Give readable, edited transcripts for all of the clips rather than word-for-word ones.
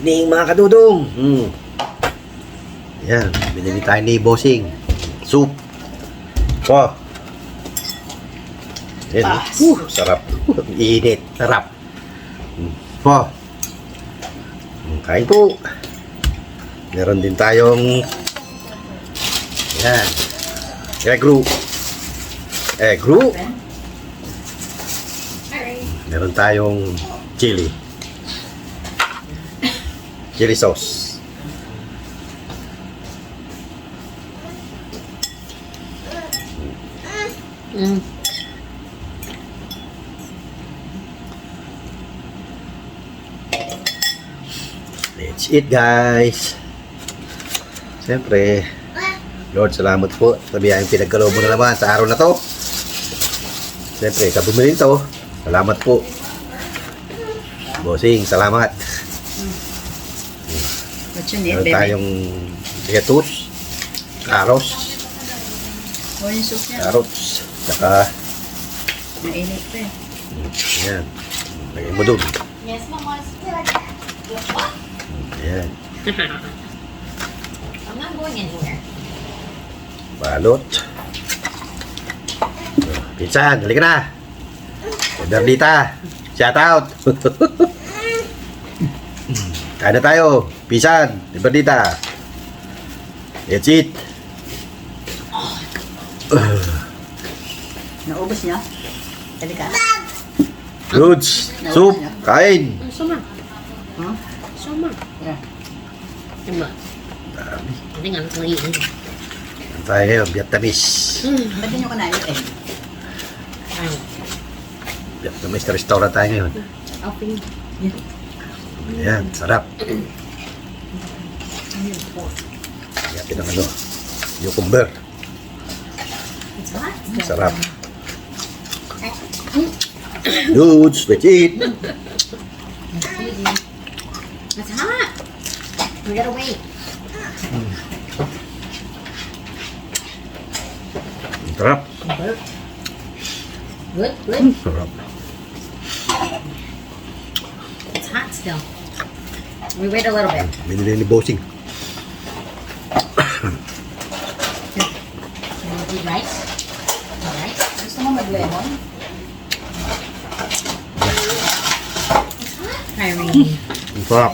evening mga kadudong. Yan, binili tayo ni Bossing. Soup. So. Yan. Sarap. Init. Sarap. Po. Kain po. Meron din tayong yan. Egg roux. Egg roux. Meron tayong chili. Chili sauce. Let's eat, guys. Siyempre, Lord, salamat po sa biyayang pinagkaloob mo na naman sa araw na to. Siyempre, sa bumili nito, salamat po. Bossing, salamat. What's your name, Meron baby? tayong lettuce, carrots, Oh, yung soup niya. carrots, saka, Mainit pa eh. yan, lagay mo dun. Yes, Mama. Yan, I'm not going anywhere. balot. Pinsan, halika na. Bernita, shout out. Kain na tayo. Pinsan, Bernita. Let's eat. Naubos niya? Halika. Goods, soup, kain. Sama. Huh? Sama. Yeah. Diba? Dami. Hindi nga nang iin. Ano tayo ngayon? Vietnamese. Ba't nyo kanain yung egg? Ay. Vietnamese na restaurant tayo ngayon. Open. Yan, sarap. Yakin ng ano, cucumber. It's hot. Sarap. Goods, let's eat. It's hot. We gotta wait. Sarap. Good, good. Sarap. It's hot still. We wait a little bit. Binili ni Bossing. You want to eat rice? Rice? Gusto mo mag-lemon? Irene. Ang sarap.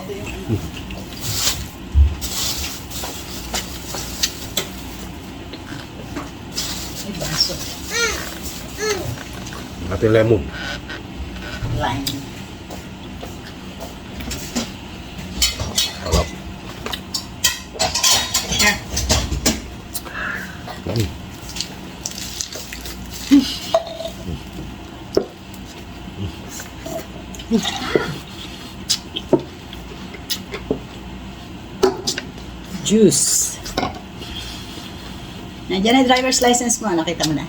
May baso. Ating lemon. Lime. Sarap. Here. Juice. Nandiyan na yung driver's license mo. Nakita mo na.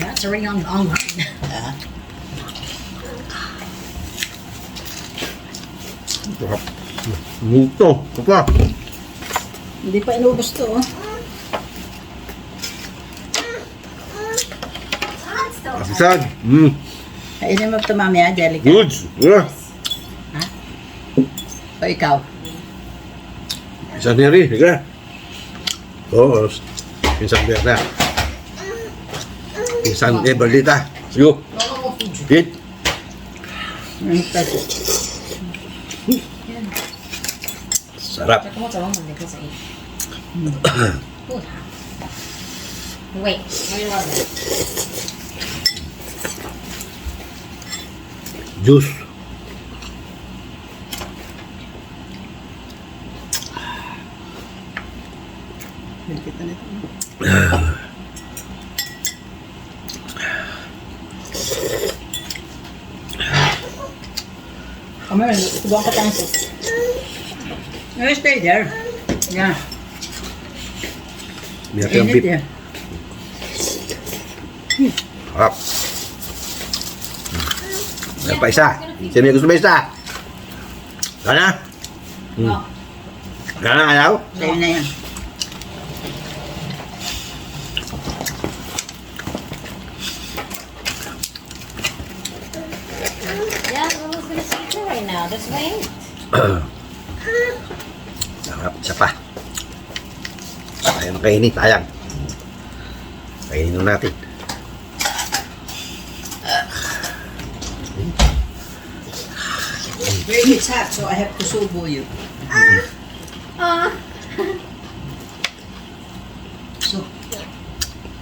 That's already online. Ah. Sarap. Muto. Ito pa. Hindi pa inubos to. Oh. Kasisan. Kainin mo ito mamaya, Jellica. Goods. Yeah. O ikaw. Pinsan ni Ri. Higa. Oo. Pinsan Berna. Pinsan Bernita. Sige. Eat. Sarap. Check them out alone because I eat. Food. Wait, wait a little bit. Juice. Kita nito. Kamer, tubuhan ka tayo. Stay there. Yeah. Meron yung Init beef. eh. Sarap. Meron pa isa. Sino may gusto ba isa? Gana? Oh, Gana ayaw? Sa'yo na yan. yeah, I was gonna say it right now. Just wait. Sarap, isa pa. Ayaw na kainin, sayang. Kainin natin. Very it's hot, so I have to subo you. So,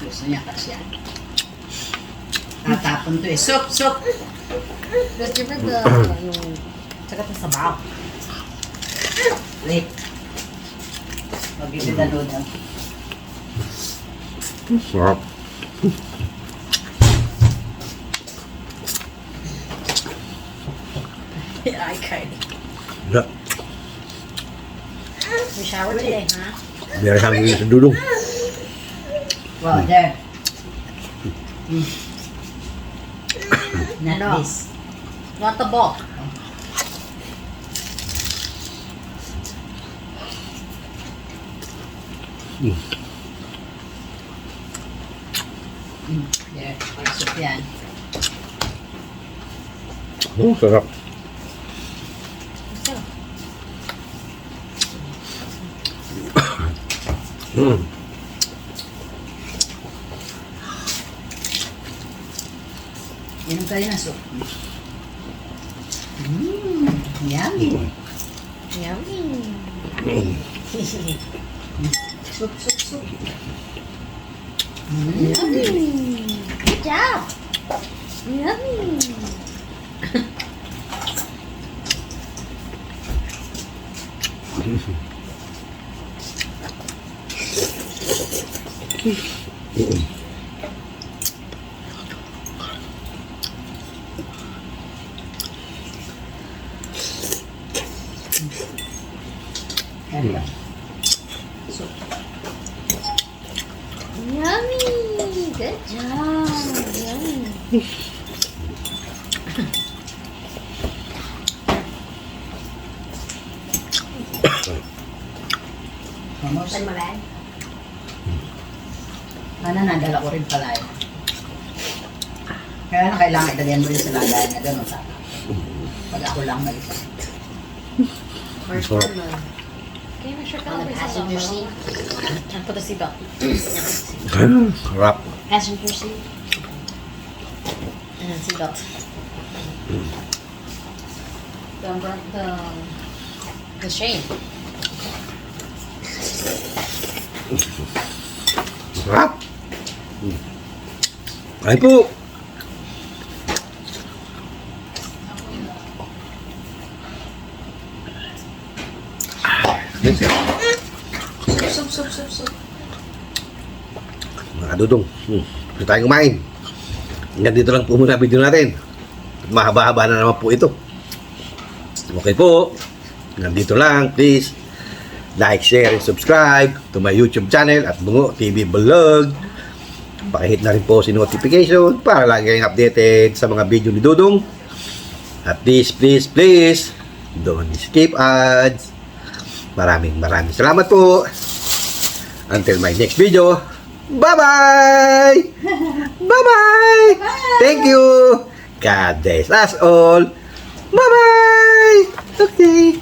gusto niya kasi yan. Tatapon to eh. Soup, soup! Let's give her the, yung, sagat na sabaw. Wait. Mag-ibig na doon. Sarap. Ay, kain. Yeah. We shower today, huh? Biar kami sa dudong. Wow, there. Not No. this. Want the ball? There, soup yan. Oh, sarap. So, Mm. Inom tayo ng soup. Yummy. yummy. Soup, soup, soup. Yummy. Good job. Yummy. Yan ba? Soup. Yummy. Good job. Yummy. Vamos. Saan mo lang? Sana nadala ko rin pala yun. Kaya na kailangan italian mo rin sa lagayan na gano'n sana. Pag ako lang mag-isa. Where's Sarap. Carmen? Okay, make sure Carmen passenger seat. And put the seatbelt. Sarap. Passenger seat. And then seatbelt. The chain. Sarap. Ay po. Soup, soup, soup, soup. Mga dudong. Gusto tayong kumain. Hanggang dito lang po muna video natin. At mahaba-haba na naman po ito. Okay po. Hanggang dito lang. Please like, share, and subscribe to my YouTube channel at Bungo TV Vlog. Pakihit na rin po si notification para lagi kayong updated sa mga video ni Dudong. At please, please, please, don't skip ads. Maraming salamat po. Until my next video. Bye-bye! Bye-bye! Thank you! God bless us all. Bye-bye! Okay.